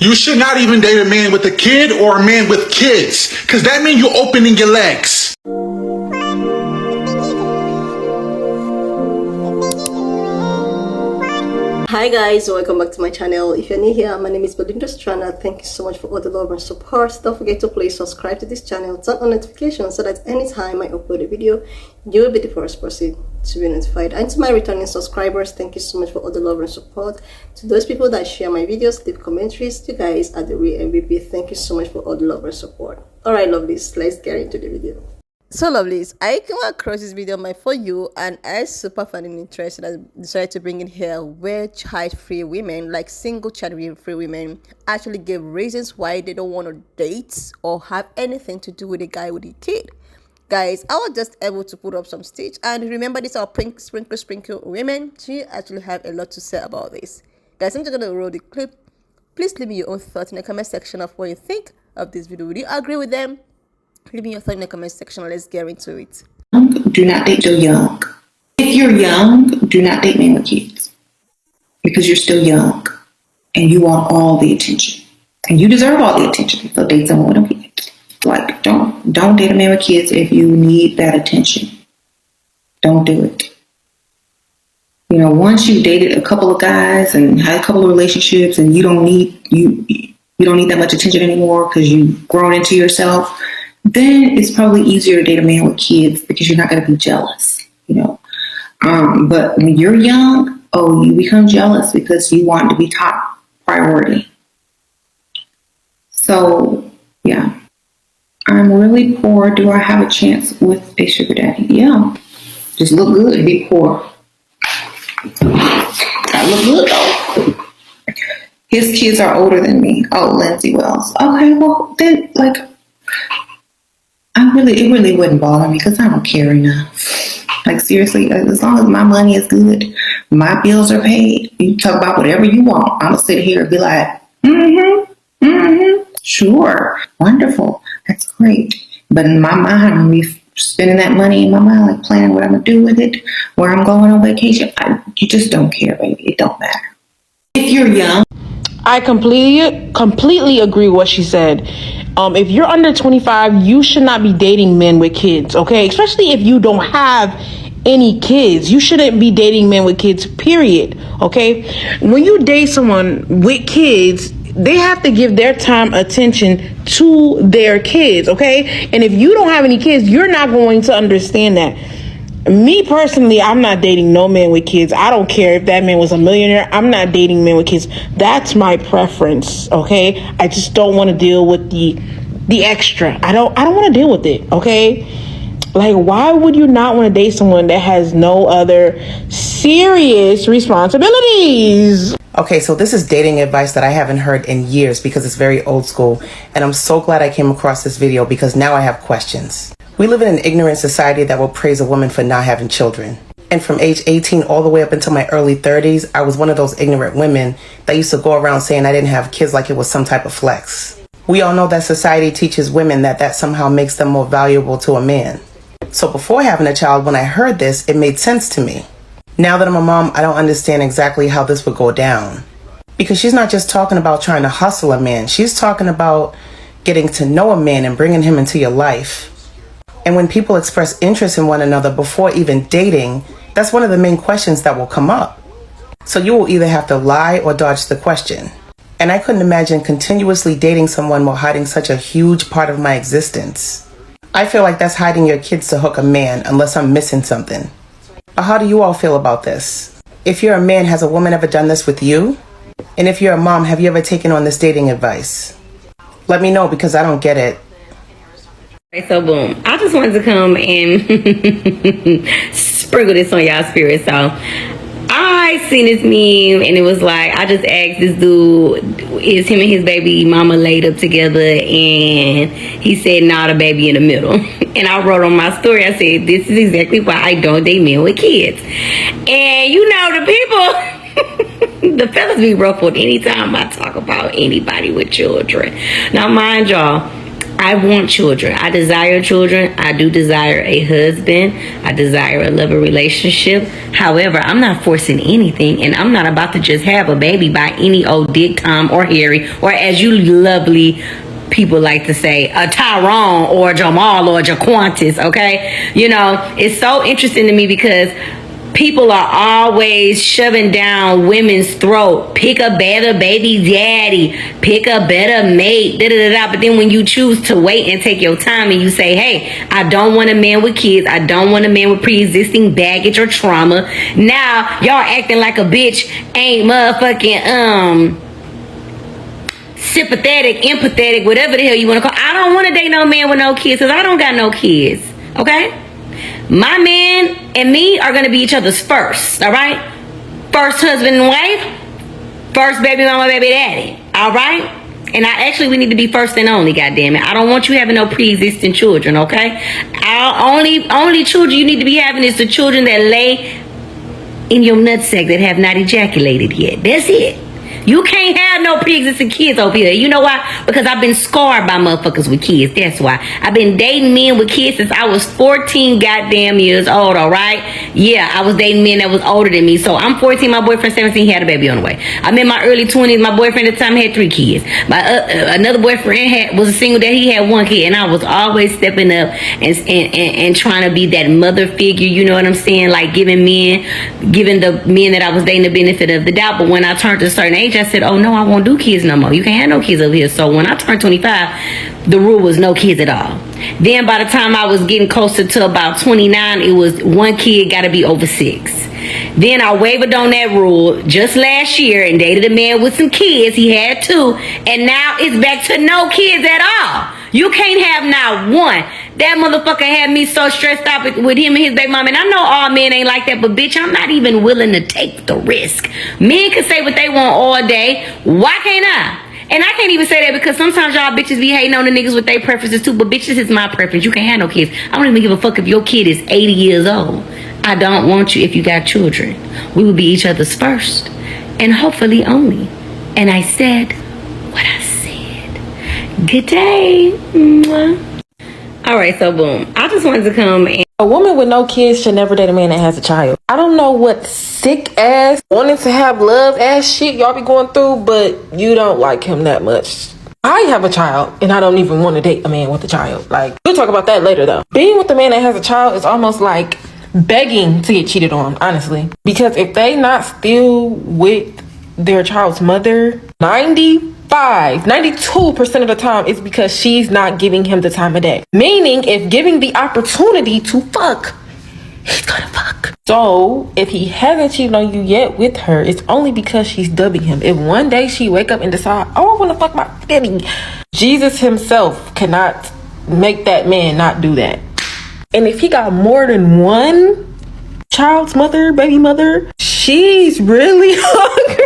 You should not even date a man with a kid or a man with kids, because that means you're opening your legs. Hi guys, welcome back to my channel. If you're new here, my name is Belinda Strana. Thank you so much for all the love and support. Don't forget to please subscribe to this channel, turn on notifications so that anytime I upload a video, you will be the first person to be notified. And to my returning subscribers, thank you so much for all the love and support. To those people that share my videos, leave commentaries, you guys are the real MVP. Thank you so much for all the love and support. Alright lovelies, let's get into the video. So lovelies, I came across this video on my For You and I super found it interesting. I decided to bring it here where child-free women, like single child-free women, actually give reasons why they don't want to date or have anything to do with a guy with a kid. Guys, I was just able to put up some stage, and remember this our sprinkle women. She actually have a lot to say about this. Guys, I'm just gonna roll the clip. Please leave me your own thoughts in the comment section of what you think of this video. Would you agree with them? Leave me your thought in the comment section. Let's get into it. Do not date till young. If you're young, do not date men with kids. Because you're still young and you want all the attention. And you deserve all the attention. So date someone with kids. Like don't date a man with kids if you need that attention. Don't do it. You know, once you've dated a couple of guys and had a couple of relationships and you don't need that much attention anymore because you've grown into yourself, then it's probably easier to date a man with kids because you're not going to be jealous, you know. But when you're young, you become jealous because you want to be top priority. So, yeah. I'm really poor. Do I have a chance with a sugar daddy? Yeah. Just look good and be poor. I look good, though. His kids are older than me. Oh, Lindsay Wells. Okay, well, then, like, it really wouldn't bother me because I don't care enough. Like seriously, as long as my money is good, my bills are paid, you talk about whatever you want. I'm gonna sit here and be like, sure, wonderful, that's great. But in my mind, I'm gonna be spending that money in my mind, like planning what I'm gonna do with it, where I'm going on vacation. You just don't care, baby. It don't matter. If you're young. I completely agree with what she said. If you're under 25, you should not be dating men with kids, okay? Especially if you don't have any kids. You shouldn't be dating men with kids, period, okay? When you date someone with kids, they have to give their time, attention to their kids, okay? And if you don't have any kids, you're not going to understand that. Me personally, I'm not dating no man with kids. I don't care if that man was a millionaire. I'm not dating men with kids. That's my preference, okay? I just don't want to deal with the extra. I don't want to deal with it, okay? Like, why would you not want to date someone that has no other serious responsibilities? Okay, so this is dating advice that I haven't heard in years because it's very old school. And I'm so glad I came across this video because now I have questions. We live in an ignorant society that will praise a woman for not having children. And from age 18 all the way up until my early 30s, I was one of those ignorant women that used to go around saying I didn't have kids like it was some type of flex. We all know that society teaches women that somehow makes them more valuable to a man. So before having a child, when I heard this, it made sense to me. Now that I'm a mom, I don't understand exactly how this would go down. Because she's not just talking about trying to hustle a man. She's talking about getting to know a man and bringing him into your life. And when people express interest in one another before even dating, that's one of the main questions that will come up. So you will either have to lie or dodge the question. And I couldn't imagine continuously dating someone while hiding such a huge part of my existence. I feel like that's hiding your kids to hook a man unless I'm missing something. But how do you all feel about this? If you're a man, has a woman ever done this with you? And if you're a mom, have you ever taken on this dating advice? Let me know because I don't get it. So boom, I just wanted to come and sprinkle this on y'all spirit. So I seen this meme and it was like, I just asked this dude, is him and his baby mama laid up together? And he said, nah, the baby in the middle. And I wrote on my story, I said, this is exactly why I don't date men with kids. And you know, the people, the fellas be ruffled anytime I talk about anybody with children. Now mind y'all, I want children. I desire children. I do desire a husband. I desire a loving relationship. However, I'm not forcing anything, and I'm not about to just have a baby by any old Dick, Tom, or Harry, or as you lovely people like to say, a Tyrone or a Jamal or a Jaquantis, okay? You know, it's so interesting to me because people are always shoving down women's throat. Pick a better baby daddy. Pick a better mate. Da, da, da, da. But then when you choose to wait and take your time and you say, hey, I don't want a man with kids. I don't want a man with pre-existing baggage or trauma. Now, y'all acting like a bitch ain't motherfucking, sympathetic, empathetic, whatever the hell you want to call. I don't want to date no man with no kids because I don't got no kids. Okay? My man and me are going to be each other's first. All right? First husband and wife. First baby mama, baby daddy. All right? And we need to be first and only, goddammit. I don't want you having no pre-existing children, okay? Only children you need to be having is the children that lay in your nutsack that have not ejaculated yet. That's it. You can't have no pre-existing kids over here. You know why? Because I've been scarred by motherfuckers with kids. That's why. I've been dating men with kids since I was 14 goddamn years old, all right? Yeah, I was dating men that was older than me. So I'm 14, my boyfriend 17, he had a baby on the way. I'm in my early 20s, my boyfriend at the time had 3 kids. My another boyfriend was a single dad, he had 1 kid. And I was always stepping up and trying to be that mother figure, you know what I'm saying? Like giving the men that I was dating the benefit of the doubt. But when I turned to a certain age, I said, oh no, I won't do kids no more. You can't have no kids over here. So when I turned 25, the rule was no kids at all. Then by the time I was getting closer to about 29, it was 1 kid got to be over 6. Then I wavered on that rule just last year and dated a man with some kids. He had 2. And now it's back to no kids at all. You can't have not one. That motherfucker had me so stressed out with him and his baby mama. And I know all men ain't like that, but bitch, I'm not even willing to take the risk. Men can say what they want all day. Why can't I? And I can't even say that because sometimes y'all bitches be hating on the niggas with their preferences too. But bitches, is my preference. You can't have no kids. I don't even give a fuck if your kid is 80 years old. I don't want you if you got children. We will be each other's first and hopefully only. And I said what I said. Good day. Mwah. All right, so boom. I just wanted to come and A woman with no kids should never date a man that has a child. I don't know what sick ass, wanting to have love ass shit y'all be going through, but you don't like him that much. I have a child and I don't even want to date a man with a child. Like, we'll talk about that later though. Being with a man that has a child is almost like begging to get cheated on, honestly. Because if they not still with their child's mother, 92% of the time it's because she's not giving him the time of day. Meaning, if giving the opportunity to fuck, he's gonna fuck. So, if he hasn't cheated on you yet with her, it's only because she's dubbing him. If one day she wake up and decide, oh, I wanna fuck my baby, Jesus himself cannot make that man not do that. And if he got more than one child's mother, baby mother, she's really hungry.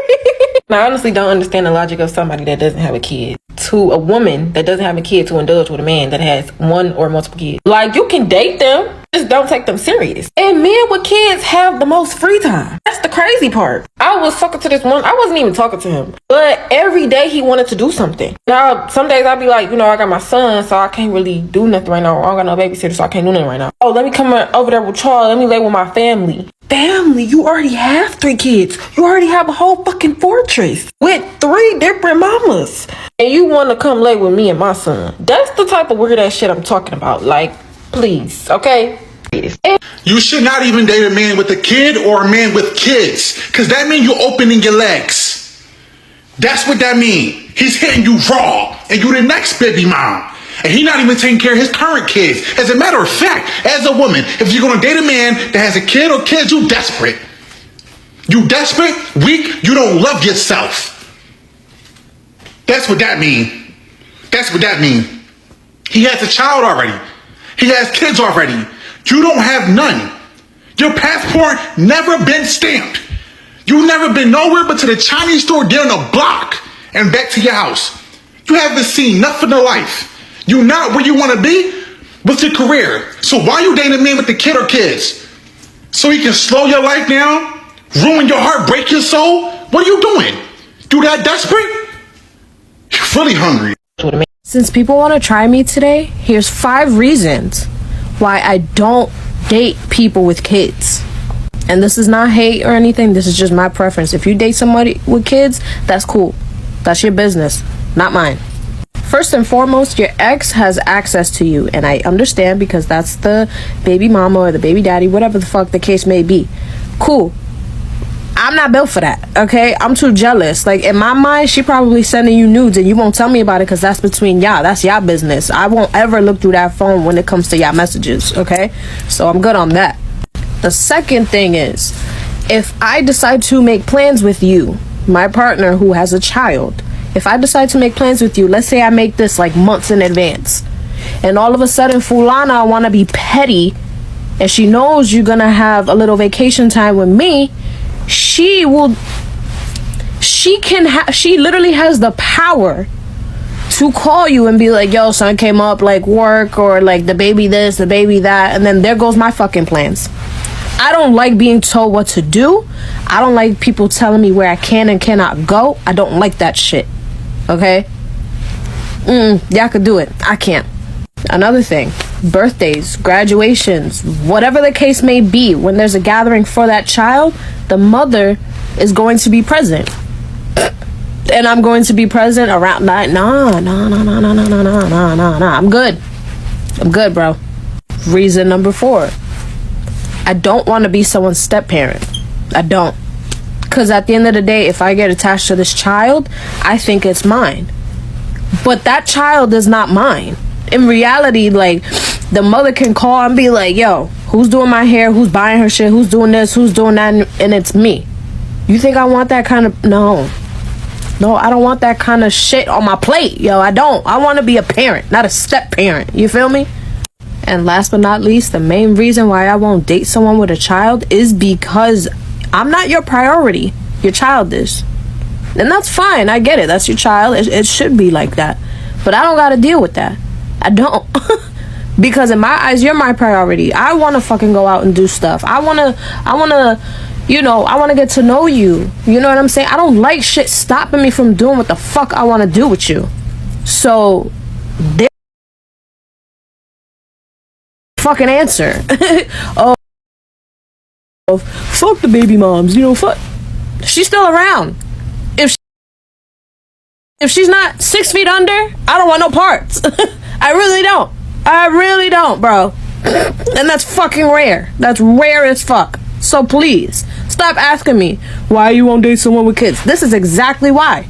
I honestly don't understand the logic of somebody that doesn't have a kid to a woman that doesn't have a kid to indulge with a man that has 1 or multiple kids. Like, you can date them, just don't take them serious. And men with kids have the most free time. That's the crazy part. I was talking to this one, I wasn't even talking to him, but every day he wanted to do something. Now, some days I'll be like, you know, I got my son, so I can't really do nothing right now. I don't got no babysitter, so I can't do nothing right now. Oh, let me come over there with Charles. Let me lay with my family. Family, you already have 3 kids. You already have a whole fucking fortress with 3 different mamas. And you want to come lay with me and my son. That's the type of weird ass shit I'm talking about. Like, please, okay? You should not even date a man with a kid or a man with kids. Because that means you're opening your legs. That's what that means. He's hitting you raw. And you the next baby mom. And he's not even taking care of his current kids. As a matter of fact, as a woman, if you're going to date a man that has a kid or kids, you desperate. You desperate, weak, you don't love yourself. That's what that means. That's what that means. He has a child already. He has kids already. You don't have none. Your passport never been stamped. You've never been nowhere but to the Chinese store down the block and back to your house. You haven't seen nothing in life. You're not where you want to be with your career. So why you dating a man with the kid or kids? So he can slow your life down? Ruin your heart? Break your soul? What are you doing? You that desperate? You're really hungry. Since people want to try me today, here's 5 reasons why I don't date people with kids. And this is not hate or anything, this is just my preference. If you date somebody with kids, that's cool. That's your business, not mine. First and foremost, your ex has access to you, and I understand because that's the baby mama or the baby daddy, whatever the fuck the case may be. Cool. I'm not built for that, okay? I'm too jealous. Like, in my mind, she probably sending you nudes and you won't tell me about it because that's between y'all. That's y'all business. I won't ever look through that phone when it comes to y'all messages, okay? So I'm good on that. The second thing is, if I decide to make plans with you, my partner who has a child, if I decide to make plans with you, let's say I make this like months in advance, and all of a sudden Fulana want to be petty, and she knows you're gonna have a little vacation time with me, she literally has the power to call you and be like, yo, son came up, like work, or like the baby this, the baby that, and then there goes my fucking plans. I don't like being told what to do. I don't like people telling me where I can and cannot go. I don't like that shit. Okay? Y'all could do it. I can't. Another thing, birthdays, graduations, whatever the case may be, when there's a gathering for that child, the mother is going to be present. And I'm going to be present around that. Nah. I'm good. I'm good, bro. Reason number 4. I don't want to be someone's step parent. I don't. Because at the end of the day, if I get attached to this child, I think it's mine. But that child is not mine. In reality, like, the mother can call and be like, yo, who's doing my hair? Who's buying her shit? Who's doing this? Who's doing that? And it's me. You think I want that kind of... No, I don't want that kind of shit on my plate. Yo, I don't. I want to be a parent, not a step parent. You feel me? And last but not least, the main reason why I won't date someone with a child is because I'm not your priority. Your child is. And that's fine. I get it. That's your child. It should be like that. But I don't got to deal with that. I don't. Because in my eyes, you're my priority. I want to fucking go out and do stuff. I want to, you know, I want to get to know you. You know what I'm saying? I don't like shit stopping me from doing what the fuck I want to do with you. So, fucking answer. Oh, fuck the baby moms, you know, fuck. She's still around. If she's not 6 feet under, I don't want no parts. I really don't, bro. And that's fucking rare. That's rare as fuck. So please, stop asking me why you won't date someone with kids. This is exactly why.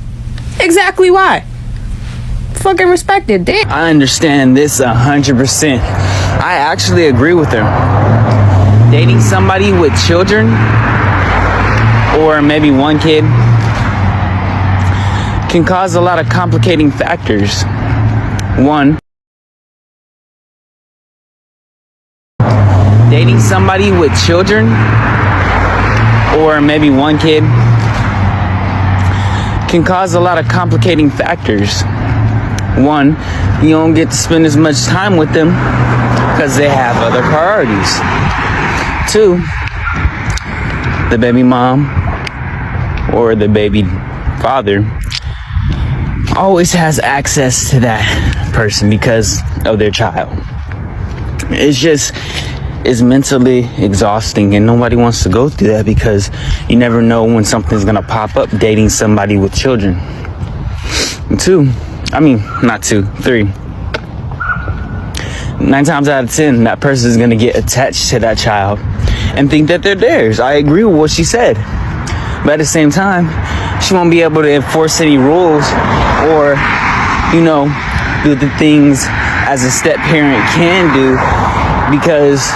Fucking respect it, damn. I understand this 100%. I actually agree with her. Dating somebody with children, or maybe one kid, can cause a lot of complicating factors. One, dating somebody with children, or maybe one kid, can cause a lot of complicating factors. One, you don't get to spend as much time with them because they have other priorities. 2, the baby mom or the baby father always has access to that person because of their child. It's mentally exhausting, and nobody wants to go through that because you never know when something's gonna pop up dating somebody with children. 3. 9 times out of 10, that person is gonna get attached to that child and think that they're theirs. I agree with what she said, but at the same time, she won't be able to enforce any rules or, you know, do the things as a step parent can do, because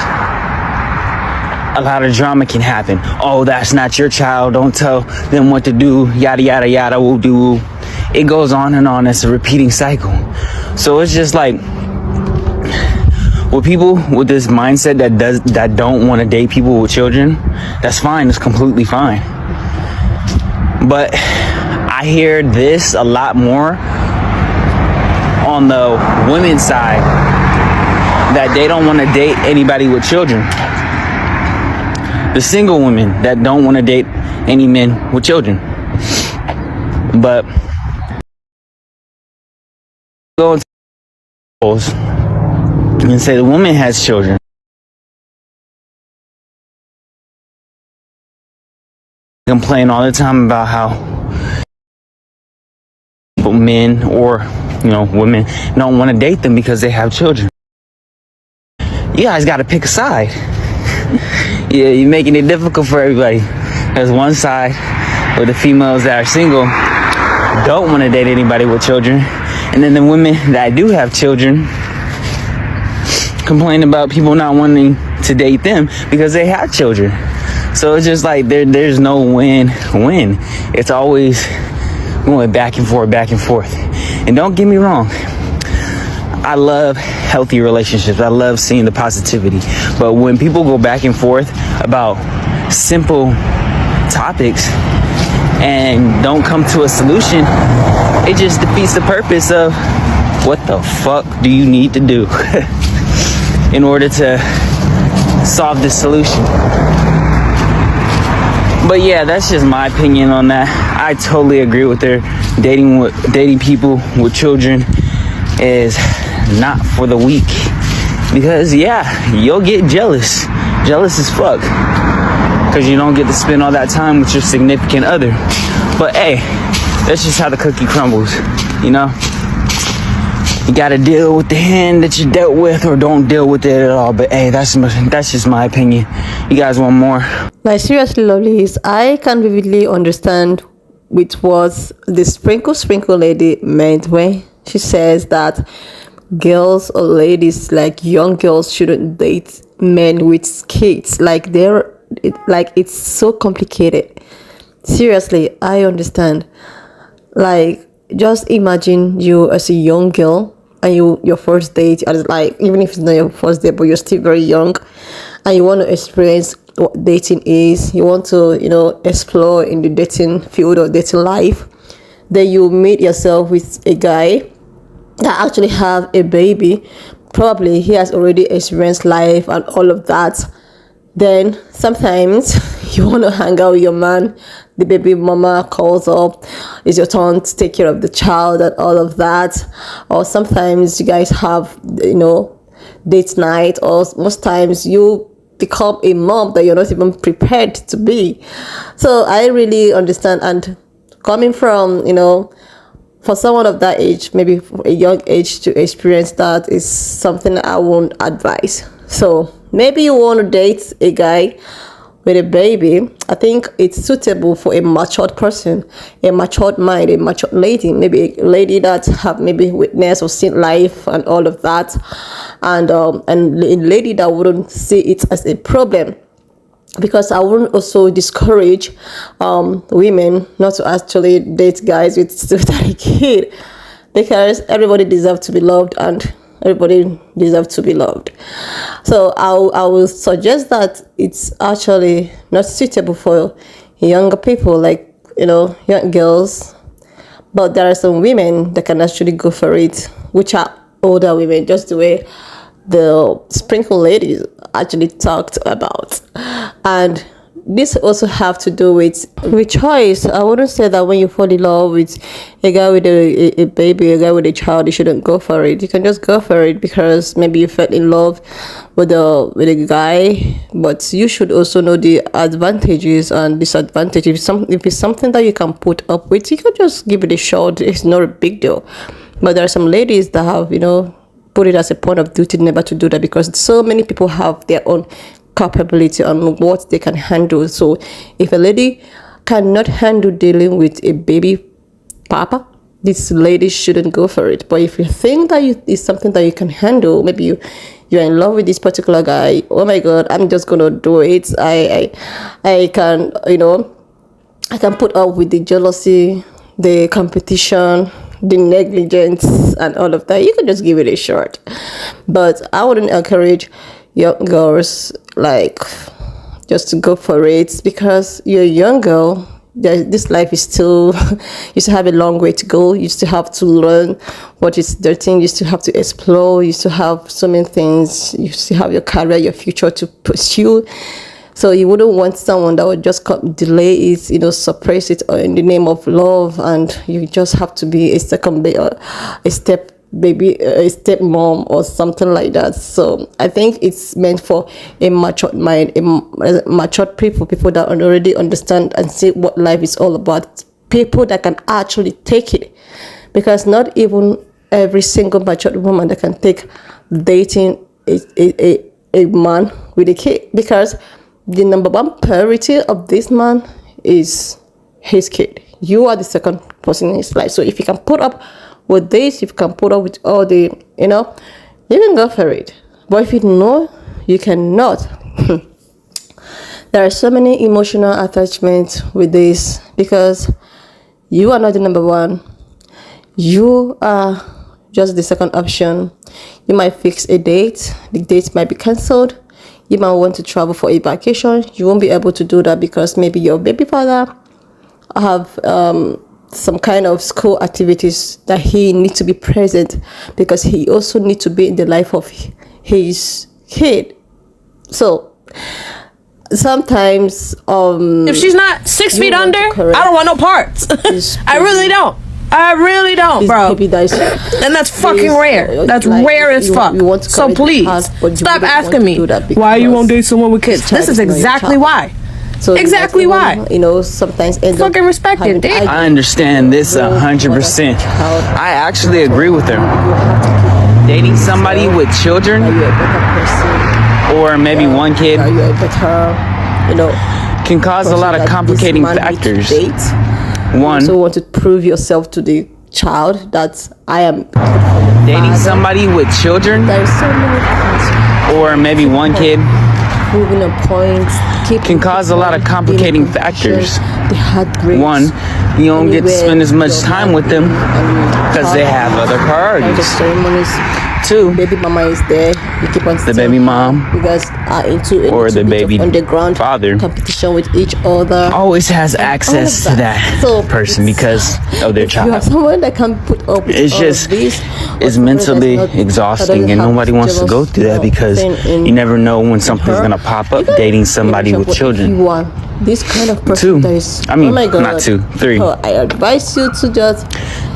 a lot of drama can happen. Oh, that's not your child. Don't tell them what to do. Yada, yada, yada, woo do. It goes on and on. It's a repeating cycle. So it's just like, with people with this mindset that don't want to date people with children, that's fine. It's completely fine. But I hear this a lot more on the women's side, that they don't want to date anybody with children. The single women that don't want to date any men with children. But going and say the woman has children. Complain all the time about how men or women don't want to date them because they have children. You guys got to pick a side. Yeah, you're making it difficult for everybody. There's one side where the females that are single don't want to date anybody with children, and then the women that do have children complain about people not wanting to date them because they have children. So it's just like there's no win-win. It's always going back and forth. And don't get me wrong, I love healthy relationships. I love seeing the positivity. But when people go back and forth about simple topics and don't come to a solution, it just defeats the purpose of what the fuck do you need to do in order to solve this solution. But yeah, that's just my opinion on that. I totally agree with her. Dating people with children is not for the weak, because yeah, you'll get jealous as fuck, because you don't get to spend all that time with your significant other. But hey, that's just how the cookie crumbles, You gotta deal with the hand that you dealt with, or don't deal with it at all. But hey, that's just my opinion. You guys want more? Like, seriously, lovelies, I can vividly understand with what the sprinkle lady meant when she says that girls or ladies, like young girls, shouldn't date men with kids. Like it's so complicated. Seriously, I understand. Like, just imagine you as a young girl and your first date, and like, even if it's not your first date, but you're still very young and you want to experience what dating is, you want to explore in the dating field or dating life. Then you meet yourself with a guy that actually have a baby. Probably he has already experienced life and all of that. Then sometimes you want to hang out with your man, the baby mama calls up, it's your turn to take care of the child and all of that. Or sometimes you guys have date night, or most times you become a mom that you're not even prepared to be. So I really understand, and coming from for someone of that age, maybe a young age, to experience that is something I won't advise. So maybe you want to date a guy with a baby. I think it's suitable for a matured person, a matured mind, a matured lady, maybe a lady that have maybe witnessed or seen life and all of that, and a lady that wouldn't see it as a problem. Because I wouldn't also discourage women not to actually date guys with a kid, because everybody deserves to be loved and everybody deserves to be loved. So I will suggest that it's actually not suitable for younger people, like young girls. But there are some women that can actually go for it, which are older women, just the way the sprinkle ladies actually talked about. And this also have to do with choice. I wouldn't say that when you fall in love with a guy with a baby, a guy with a child, you shouldn't go for it. You can just go for it because maybe you fell in love with a guy, but you should also know the advantages and disadvantages. If it's something that you can put up with, you can just give it a shot. It's not a big deal. But there are some ladies that have put it as a point of duty never to do that, because so many people have their own capability on what they can handle. So if a lady cannot handle dealing with a baby papa, this lady shouldn't go for it. But if you think that it's something that you can handle, maybe you're in love with this particular guy, oh my god, I'm just gonna do it. I can I can put up with the jealousy, the competition, the negligence and all of that. You can just give it a shot. But I wouldn't encourage young girls just to go for it, because you're a young girl. This life is still you still have a long way to go. You still have to learn what is dirty. You still have to explore. You still have so many things. You still have your career, your future to pursue. So you wouldn't want someone that would just delay it, suppress it in the name of love, and you just have to be a step maybe a stepmom or something like that. So I think it's meant for a matured mind, matured people that already understand and see what life is all about, people that can actually take it, because not even every single matured woman that can take dating a man with a kid, because the number one priority of this man is his kid. You are the second person in his life. So if you can put up with this, if you can put up with all the, you can go for it. But if you know you cannot, there are so many emotional attachments with this, because you are not the number one. You are just the second option. You might fix a date. The date might be cancelled. You might want to travel for a vacation. You won't be able to do that because maybe your baby father have some kind of school activities that he needs to be present, because he also needs to be in the life of his kid. So sometimes if she's not 6 feet under, I don't want no parts. I really don't, bro. And that's fucking rare. That's rare as fuck. So please stop asking me why you won't date someone with kids. This is exactly why. So exactly why. Sometimes fucking respect it. I understand this 100%. I actually agree with her. Dating somebody with children, or maybe one kid, can cause a lot of complicating factors. One, you also want to prove yourself to the child that I am dating somebody with children, There's so many things. or maybe one kid, Proving a point can cause a lot of complicating factors. The heartbreaks. One, you don't get to spend as much time with them because they have other priorities. Ceremonies. Two, Baby mama is there. You keep on the baby mom, you guys are into or the baby underground father competition with each other. always has access to that person because of their If you have child. someone that can put up with It's all just, of this, it's or mentally someone that's not- exhausting, that and doesn't nobody have wants to go jealous, through that because thing you never know when something's her. gonna pop up You can- dating somebody with But if children. you want this kind of person Two. that is, I mean, oh my God, not two, three. I advise you to just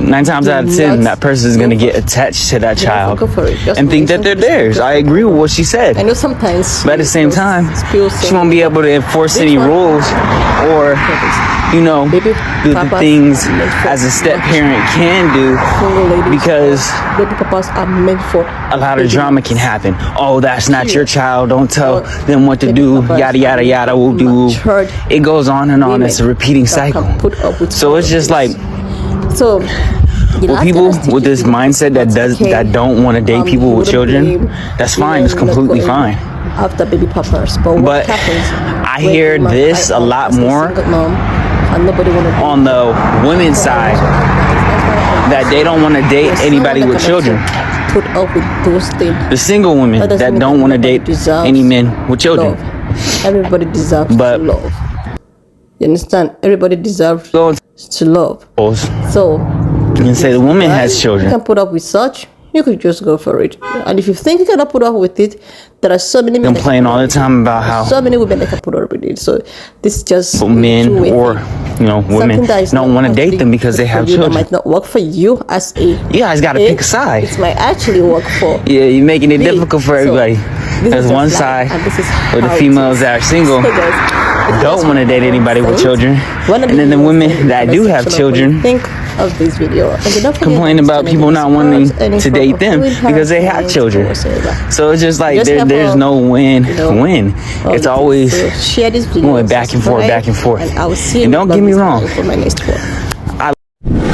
9 times out of 10, not that person is gonna go get for it. attached to that child go for it. Just and think listen that they're to this. theirs. I agree with what she said. I know sometimes, But at the same time, feels she won't be able to enforce any one? rules or, Baby do the papas things are meant for as a step parent can do, single ladies, because baby papas are meant for a lot of baby drama can happen. Oh, that's not your child. Don't tell Or them what to baby do. papas Yada, yada, are yada, woo, do. matured It goes on and on. women It's a repeating that can cycle. put up with So all it's of just this. like, So the well, last people thing I with this think is mindset that don't want to date people with children, that's fine. It's completely fine. After baby papas, but what But happens? I when hear a man this cry a lot as more single mom, and nobody wanna date on the women's side, that they don't want to date There's anybody someone with that can children. actually put up with those things. The single women That doesn't that mean don't that want to nobody date deserves any men with children. Love. Everybody deserves But- to love. You understand? Everybody deserves Go to love. So and say the woman has you children. can put up with such, you could just go for it. And if you think you cannot put up with it, there are so many men that Complain can put all up the with it. time about how So many women that can put up with it. So this is just men two-way or thing. women Something that is don't not want to date actually them because they good have for you, that children. might not work for you as a You guys got to pick a side. It might actually work for Yeah, you're making it me. difficult for So, everybody. this There's is one just side life, and this is where the how it females is. that are single So guys, don't want to date anybody with children, Wanna and then the be women in that the do have section of what you children think of this video, and do not forget complain to about subscribe people to not this wanting channel, any to form date of them food because they have harassment children. or whatsoever. So it's just like Just have there's a- no win. all It's the always things. So share this video, going back and forth, subscribe, back and forth. and I will see you And in don't the get me next wrong. video for my next one.